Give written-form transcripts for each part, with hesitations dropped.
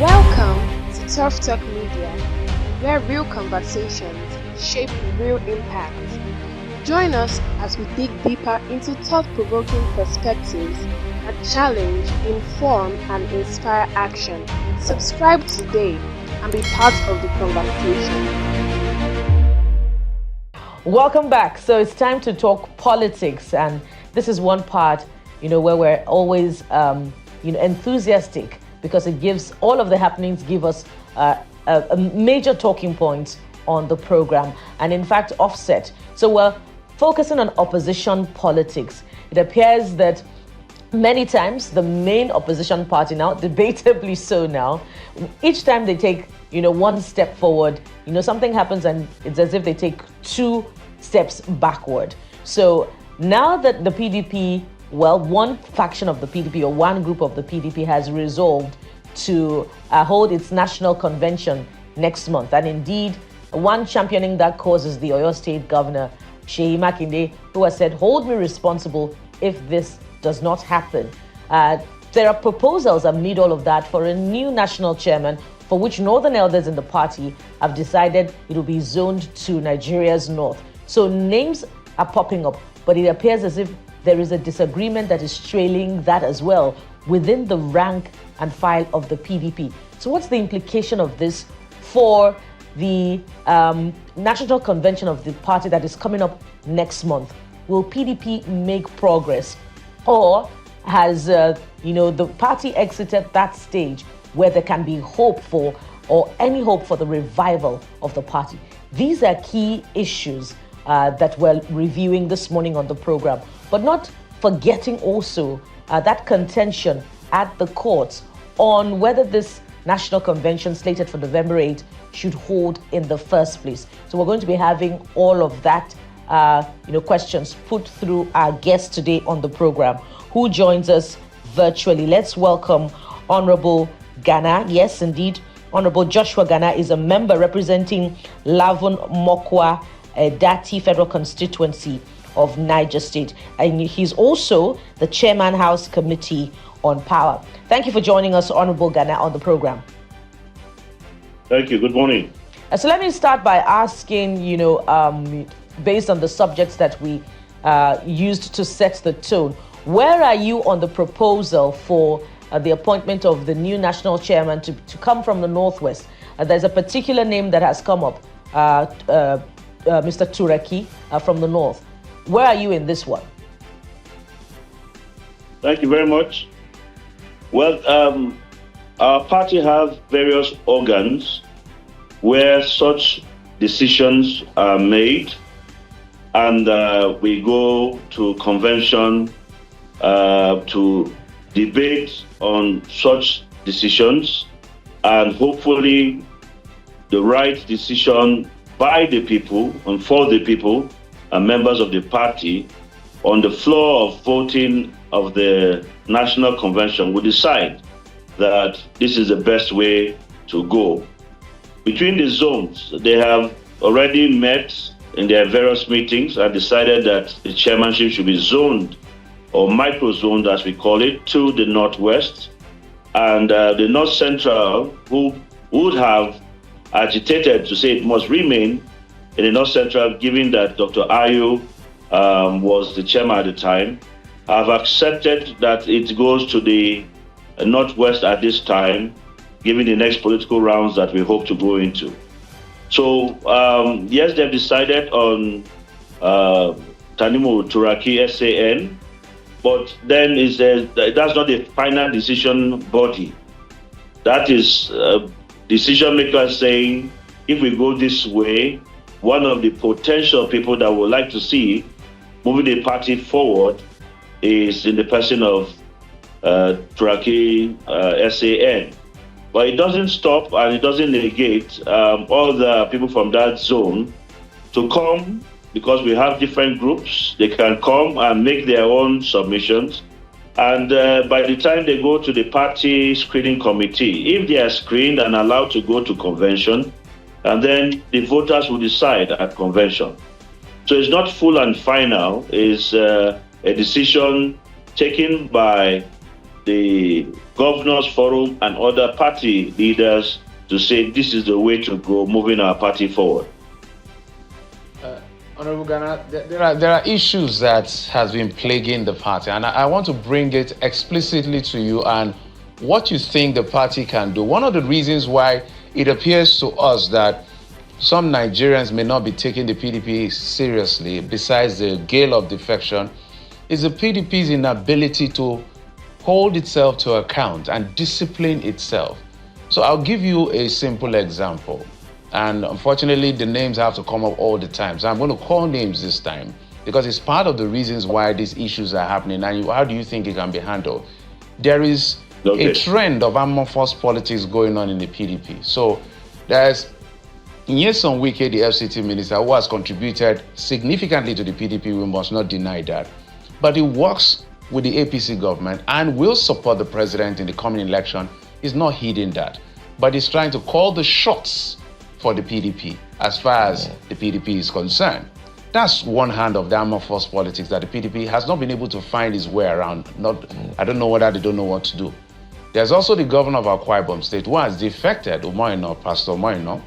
Welcome to Tough Talk Media, where real conversations shape real impact. Join us as we dig deeper into thought-provoking perspectives that challenge, inform, and inspire action. Subscribe today and be part of the conversation. Welcome back. So it's time to talk politics, and this is one part, where we're always, enthusiastic, because it gives all of the happenings give us a major talking point on the program, and in fact offset. So we're focusing on opposition politics. It appears that many times the main opposition party now, debatably so now, each time they take one step forward, something happens and it's as if they take two steps backward. So now that the PDP, one faction of the PDP or one group of the PDP has resolved to hold its national convention next month. And indeed, one championing that cause is the Oyo State Governor, Seyi Makinde, who has said, hold me responsible if this does not happen. There are proposals amid all of that for a new national chairman, for which northern elders in the party have decided it will be zoned to Nigeria's north. So names are popping up, but it appears as if there is a disagreement that is trailing that as well within the rank and file of the PDP. So what's the implication of this for the national convention of the party that is coming up next month? Will PDP make progress, or has the party exited that stage where there can be hope for, or any hope for, the revival of the party? These are key issues that we're reviewing this morning on the program, but not forgetting also that contention at the courts on whether this national convention slated for November 8 should hold in the first place. So we're going to be having all of that questions put through our guest today on the program, who joins us virtually. Let's welcome Honorable Gana. Yes, indeed, Honorable Joshua Gana is a member representing Lavon Mokwa Dati Federal Constituency of Niger State, and he's also the Chairman House Committee on Power. Thank you for joining us, Honorable Gana, on the program. Thank you. Good morning. So let me start by asking, based on the subjects that we used to set the tone, where are you on the proposal for the appointment of the new national chairman to come from the Northwest? There's a particular name that has come up, Mr. Turaki from the North. Where are you in this one? Thank you very much. Well, our party have various organs where such decisions are made, and we go to convention to debate on such decisions, and hopefully the right decision by the people and for the people and members of the party on the floor of voting of the National Convention will decide that this is the best way to go. Between the zones, they have already met in their various meetings and decided that the chairmanship should be zoned, or micro-zoned as we call it, to the Northwest. And the North Central, who would have agitated to say it must remain in the North Central, given that Dr. Ayu was the chairman at the time, have accepted that it goes to the Northwest at this time, given the next political rounds that we hope to go into. So, yes, they've decided on Tanimu Turaki SAN, but then that's not the final decision body. That is decision makers saying, if we go this way, one of the potential people that would like to see moving the party forward is in the person of Turaki SAN. But it doesn't stop and it doesn't negate all the people from that zone to come, because we have different groups. They can come and make their own submissions. And by the time they go to the party screening committee, if they are screened and allowed to go to convention, and then the voters will decide at convention. So it's not full and final. It's a decision taken by the governors forum and other party leaders to say this is the way to go, moving our party forward? Honorable Gana, there are issues that has been plaguing the party, and I want to bring it explicitly to you and what you think the party can do. One of the reasons why it appears to us that some Nigerians may not be taking the PDP seriously, besides the gale of defection, is the PDP's inability to hold itself to account and discipline itself. So I'll give you a simple example. And unfortunately, the names have to come up all the time. So I'm going to call names this time because it's part of the reasons why these issues are happening. And how do you think it can be handled? There is a trend of amorphous politics going on in the PDP. So there's Nyesom Wike, the FCT minister, who has contributed significantly to the PDP. We must not deny that. But he works with the APC government and will support the president in the coming election. He's not hiding that. But he's trying to call the shots for the PDP as far as the PDP is concerned. That's one hand of the amorphous politics that the PDP has not been able to find its way around. I don't know whether they don't know what to do. There's also the governor of Akwa Ibom State who has defected, Pastor Umoino,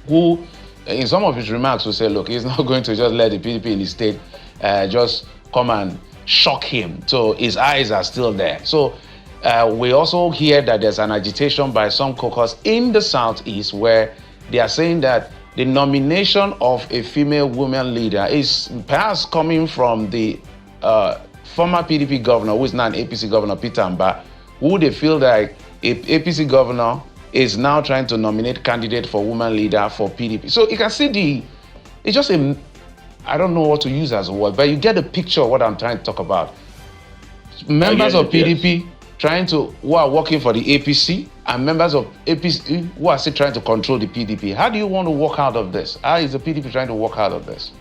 who in some of his remarks will say, look, he's not going to just let the PDP in the state just come and shock him. So his eyes are still there. So we also hear that there's an agitation by some caucus in the southeast where they are saying that the nomination of a female woman leader is perhaps coming from the former PDP governor, who is now an APC governor, Peter Mba, who they feel that a APC governor is now trying to nominate candidate for woman leader for PDP. So you can see it's just I don't know what to use as a word, but you get a picture of what I'm trying to talk about. Members of PDP who are working for the APC, and members of APC who are still trying to control the PDP. How do you want to walk out of this? How is the PDP trying to walk out of this?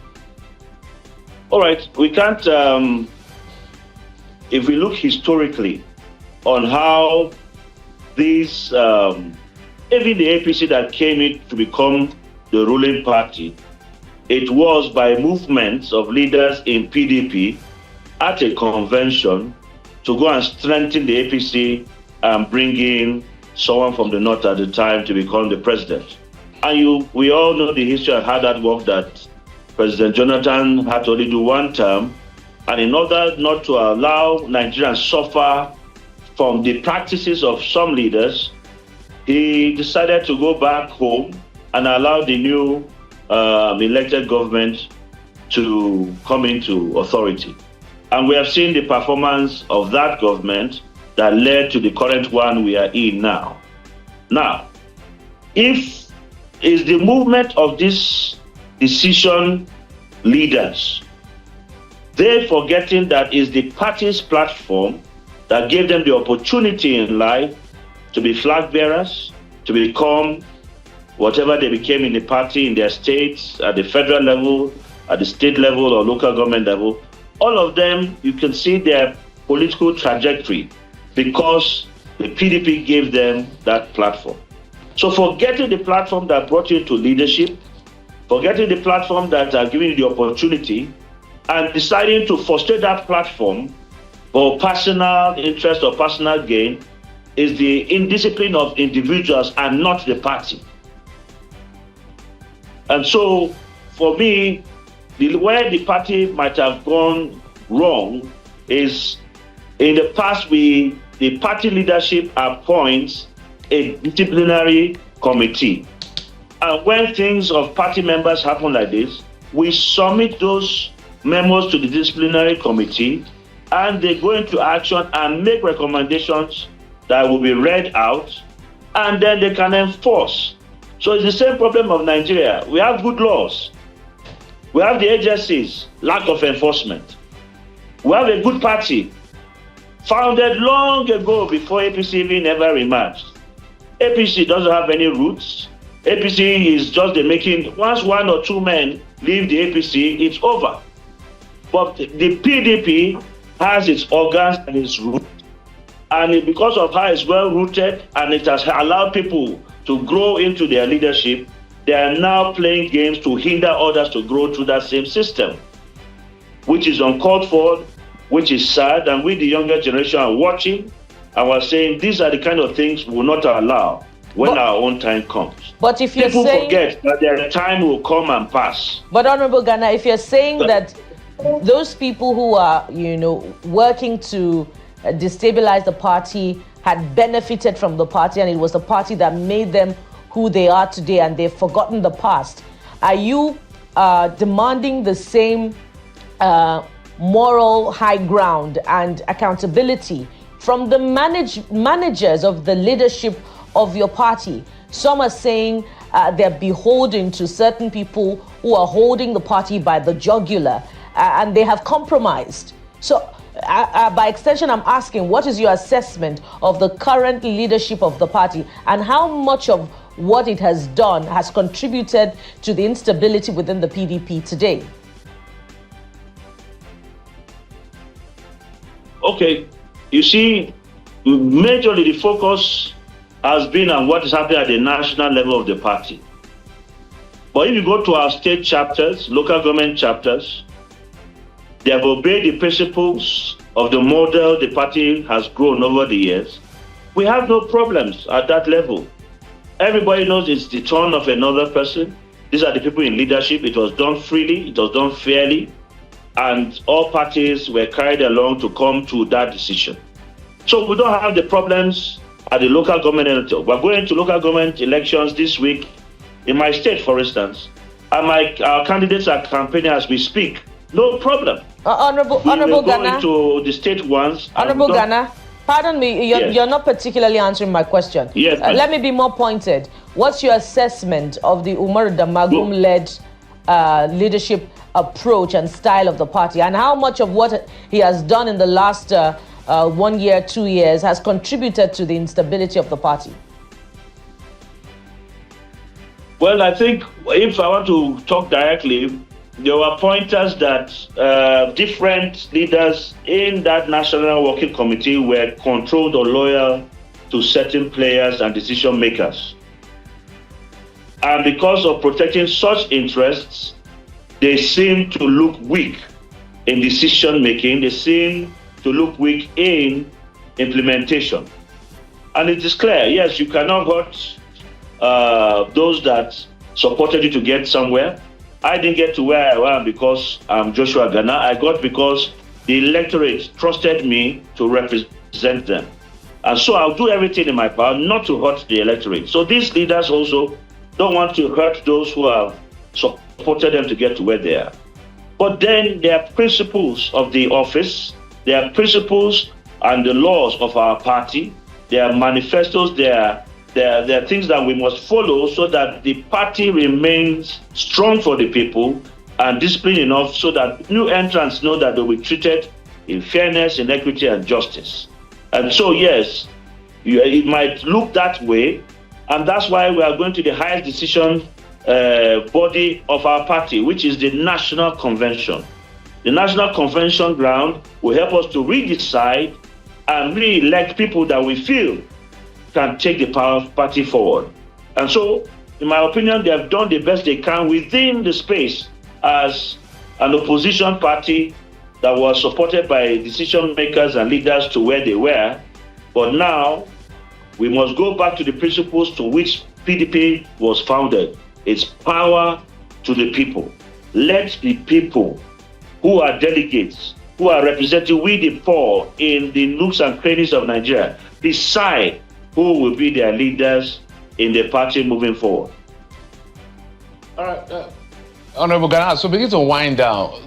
All right, we can't, if we look historically on how these, even the APC that came in to become the ruling party, it was by movements of leaders in PDP at a convention to go and strengthen the APC and bring in someone from the north at the time to become the president. And we all know the history of how that worked, that President Jonathan had to only do one term. And in order not to allow Nigerians suffer from the practices of some leaders, he decided to go back home and allow the new elected government to come into authority. And we have seen the performance of that government that led to the current one we are in now. Now, if is the movement of these decision leaders, they forgetting that is the party's platform that gave them the opportunity in life to be flag bearers, to become whatever they became in the party, in their states, at the federal level, at the state level or local government level. All of them, you can see their political trajectory because the PDP gave them that platform. So forgetting the platform that brought you into leadership, forgetting the platform that are giving you the opportunity, and deciding to frustrate that platform for personal interest or personal gain is the indiscipline of individuals and not the party. And so, for me, where the party might have gone wrong is in the past the party leadership appoints a disciplinary committee. And when things of party members happen like this, we submit those memos to the disciplinary committee and they go into action and make recommendations that will be read out and then they can enforce. So it's the same problem of Nigeria. We have good laws. We have the agencies, lack of enforcement. We have a good party, founded long ago before APC even ever emerged. APC doesn't have any roots. APC is just the making, once one or two men leave the APC, it's over. But the PDP has its organs and its roots. And because of how it's well rooted and it has allowed people to grow into their leadership, they are now playing games to hinder others to grow through that same system, which is uncalled for, which is sad, and we, the younger generation, are watching and we're saying these are the kind of things we will not allow when our own time comes. But if you're People saying, forget that their time will come and pass. But Honorable Gana, if you're saying that those people who are, working to destabilize the party had benefited from the party, and it was the party that made them who they are today, and they've forgotten the past, are you demanding the same moral high ground and accountability from the managers of the leadership of your party? Some are saying they're beholden to certain people who are holding the party by the jugular, and they have compromised. So by extension, I'm asking, what is your assessment of the current leadership of the party, and how much of what it has done has contributed to the instability within the PDP today? Okay, you see, majorly the focus has been on what is happening at the national level of the party. But if you go to our state chapters, local government chapters, they have obeyed the principles of the model the party has grown over the years. We have no problems at that level. Everybody knows it's the turn of another person. These are the people in leadership. It was done freely, it was done fairly, and all parties were carried along to come to that decision. So we don't have the problems at the local government. We're going to local government elections this week in my state, for instance, and our candidates are campaigning as we speak. No problem. Honorable Gana, going to the state ones. Honorable Gana, pardon me, you're not particularly answering my question. Yes. Let me be more pointed. What's your assessment of the Umar Damagum-led leadership approach and style of the party, and how much of what he has done in the last 1 year, 2 years has contributed to the instability of the party? Well, I think if I want to talk directly, there were pointers that different leaders in that National Working Committee were controlled or loyal to certain players and decision makers. And because of protecting such interests, they seem to look weak in decision making. They seem to look weak in implementation. And it is clear, yes, you cannot hurt those that supported you to get somewhere. I didn't get to where I am because I'm Joshua Gana. I got because the electorate trusted me to represent them. And so I'll do everything in my power not to hurt the electorate. So these leaders also don't want to hurt those who have supported them to get to where they are. But then there are principles of the office, there are principles and the laws of our party, there are manifestos, there are things that we must follow so that the party remains strong for the people and disciplined enough so that new entrants know that they'll be treated in fairness, in equity, and justice. And so, yes, it might look that way, and that's why we are going to the highest decision body of our party, which is the National Convention. The National Convention ground will help us to re-decide and re-elect people that we feel can take the party forward. And so, in my opinion, they have done the best they can within the space as an opposition party that was supported by decision makers and leaders to where they were. But now, we must go back to the principles to which PDP was founded. It's power to the people. Let the people who are delegates, who are representing we the poor in the nooks and crannies of Nigeria, decide who will be their leaders in the party moving forward. All right, Honorable Gana, so begin to wind down.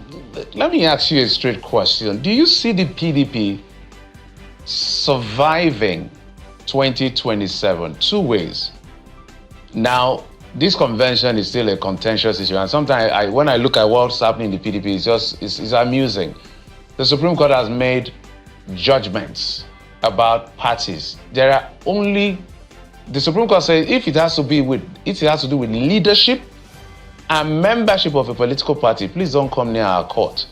Let me ask you a straight question. Do you see the PDP surviving 2027 two ways? Now, this convention is still a contentious issue, and sometimes when I look at what's happening in the PDP, it's amusing. The Supreme Court has made judgments about parties. The Supreme Court says if it has to do with leadership and membership of a political party, please don't come near our court.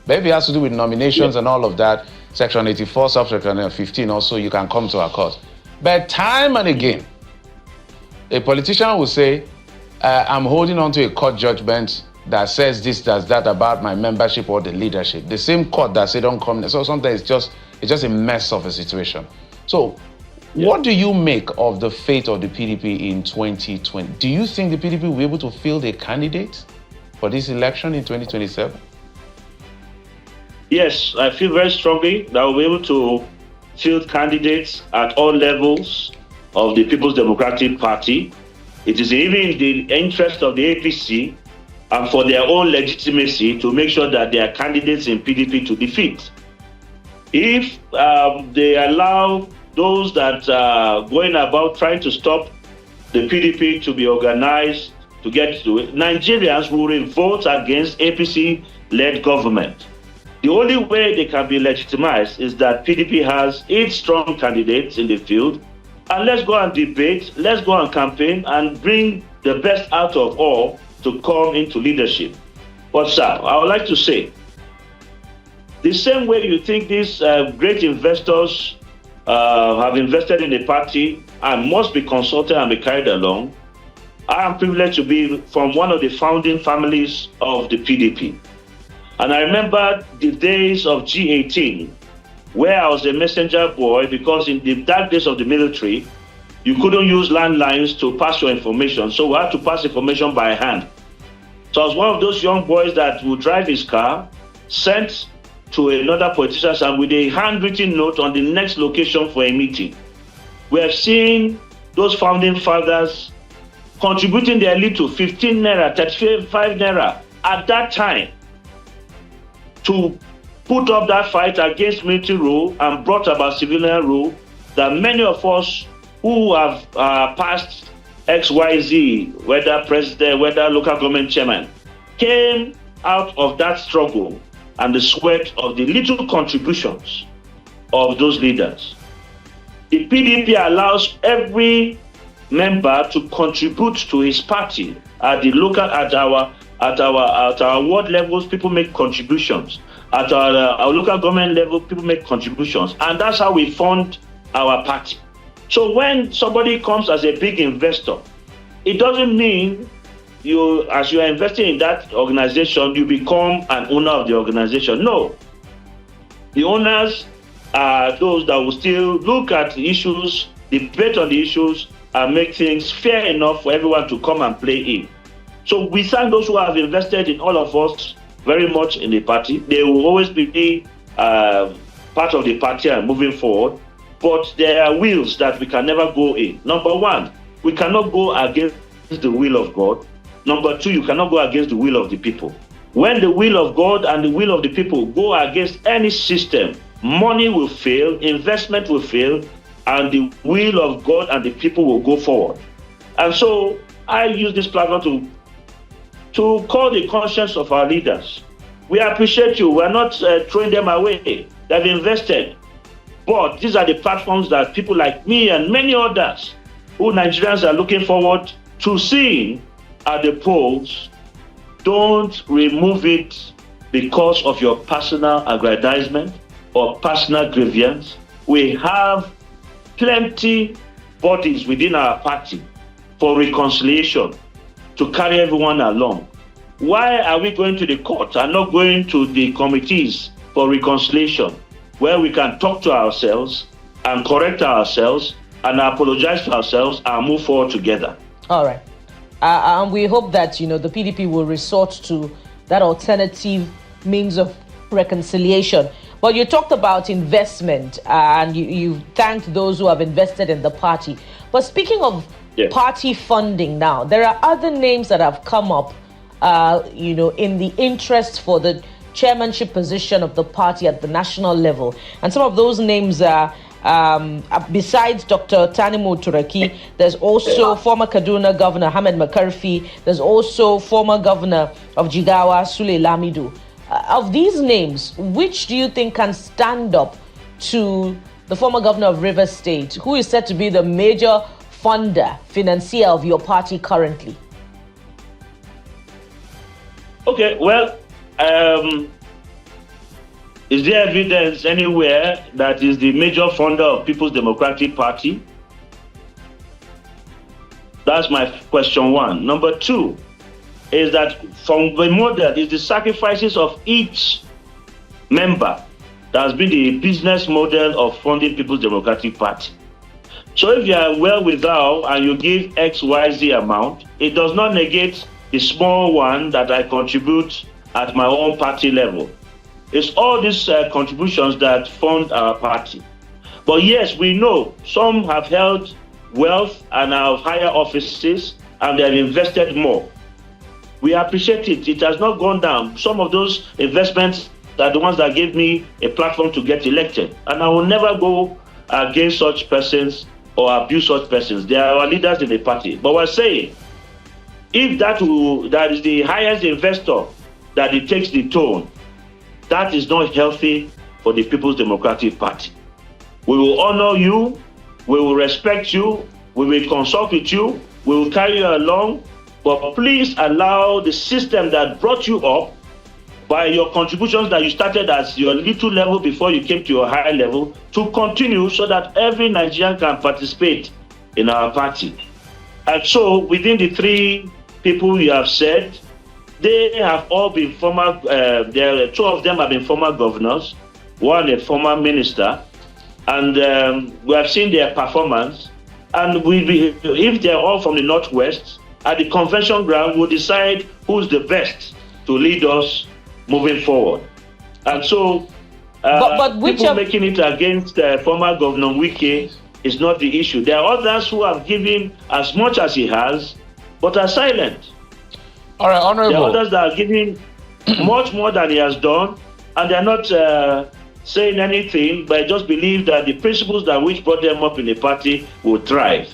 But if it has to do with nominations and all of that, Section 84, subsection 15 also, you can come to our court. But time and again, a politician will say, I'm holding on to a court judgment that says this, does that about my membership or the leadership. The same court that say don't come. So sometimes it's just a mess of a situation. So, what do you make of the fate of the PDP in 2020? Do you think the PDP will be able to field a candidate for this election in 2027? Yes, I feel very strongly that we'll be able to field candidates at all levels of the People's Democratic Party. It is even in the interest of the APC and for their own legitimacy to make sure that there are candidates in PDP to defeat. If they allow those that are going about trying to stop the PDP to be organized to get to it, Nigerians will revolt against APC-led government. The only way they can be legitimized is that PDP has 8 strong candidates in the field, and let's go and debate, let's go and campaign and bring the best out of all to come into leadership. But sir, I would like to say, the same way you think these great investors have invested in the party and must be consulted and be carried along, I am privileged to be from one of the founding families of the PDP. And I remember the days of G18, where I was a messenger boy, because in the dark days of the military, you couldn't use landlines to pass your information, so we had to pass information by hand. So I was one of those young boys that would drive his car, sent to another politician and with a handwritten note on the next location for a meeting. We have seen those founding fathers contributing their little, 15 naira, 35 naira at that time, to put up that fight against military rule and brought about civilian rule that many of us who have passed XYZ, whether president, whether local government chairman, came out of that struggle and the sweat of the little contributions of those leaders. The PDP allows every member to contribute to his party at the local, at our ward levels. People make contributions. At our local government level, people make contributions, and that's how we fund our party. So when somebody comes as a big investor, it doesn't mean you, as you are investing in that organization, you become an owner of the organization. No. The owners are those that will still look at the issues, debate on the issues, and make things fair enough for everyone to come and play in. So we thank those who have invested in all of us very much in the party. They will always be part of the party and moving forward. But there are wills that we can never go in. Number one, we cannot go against the will of God. Number two, you cannot go against the will of the people. When the will of God and the will of the people go against any system, money will fail, investment will fail, and the will of God and the people will go forward. And so I use this platform to call the conscience of our leaders. We appreciate you. We're not throwing them away. They've invested. But these are the platforms that people like me and many others who Nigerians are looking forward to seeing at the polls. Don't remove it because of your personal aggrandizement or personal grievance. We have plenty bodies within our party for reconciliation, to carry everyone along. Why are we going to the court and not going to the committees for reconciliation, where we can talk to ourselves and correct ourselves and apologize to ourselves and move forward together? All right. And we hope that, the PDP will resort to that alternative means of reconciliation. But you talked about investment and you thanked those who have invested in the party. But speaking of party funding now, there are other names that have come up, in the interest for the chairmanship position of the party at the national level. And some of those names are, besides Dr. Tanimu Turaki, there's also former Kaduna Governor Ahmed McCarthy. There's also former Governor of Jigawa, Sule Lamido. Of these names, which do you think can stand up to the former Governor of Rivers State, who is said to be the major financier of your party currently? Okay, well, is there evidence anywhere that is the major funder of People's Democratic Party? That's my question one. Number two is that from the model is the sacrifices of each member that has been the business model of funding People's Democratic Party. So if you are well without and you give XYZ amount, it does not negate the small one that I contribute at my own party level. It's all these contributions that fund our party. But yes, we know some have held wealth and have higher offices and they have invested more. We appreciate it. It has not gone down. Some of those investments are the ones that gave me a platform to get elected. And I will never go against such persons or abuse such persons. They are our leaders in the party. But we're saying, if that is the highest investor that it takes the tone, that is not healthy for the People's Democratic Party. We will honor you, we will respect you, we will consult with you, we will carry you along, but please allow the system that brought you up by your contributions that you started at your little level before you came to your high level to continue so that every Nigerian can participate in our party. And so within the three people you have said, they have all been former, two of them have been former governors, one a former minister, and we have seen their performance. And if they're all from the Northwest, at the convention ground, we'll decide who's the best to lead us moving forward. And so, but people making it against former Governor Wike is not the issue. There are others who have given as much as he has, but are silent. All right, Honorable. There are others that are giving much more than he has done, and they're not saying anything, but I just believe that the principles that which brought them up in the party will thrive.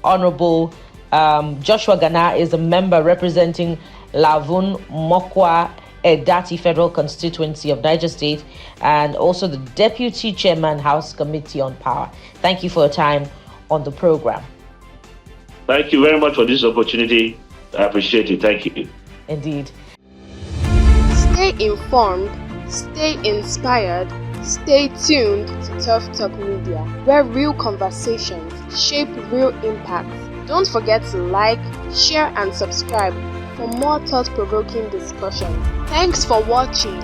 Honorable Joshua Gana is a member representing Lavun Mokwa Edati Federal Constituency of Niger State and also the Deputy Chairman, House Committee on Power. Thank you for your time on the program. Thank you very much for this opportunity. I appreciate it. Thank you. Indeed. Stay informed, stay inspired, stay tuned to Tough Talk Media, where real conversations shape real impact. Don't forget to like, share, and subscribe for more thought-provoking discussions. Thanks for watching.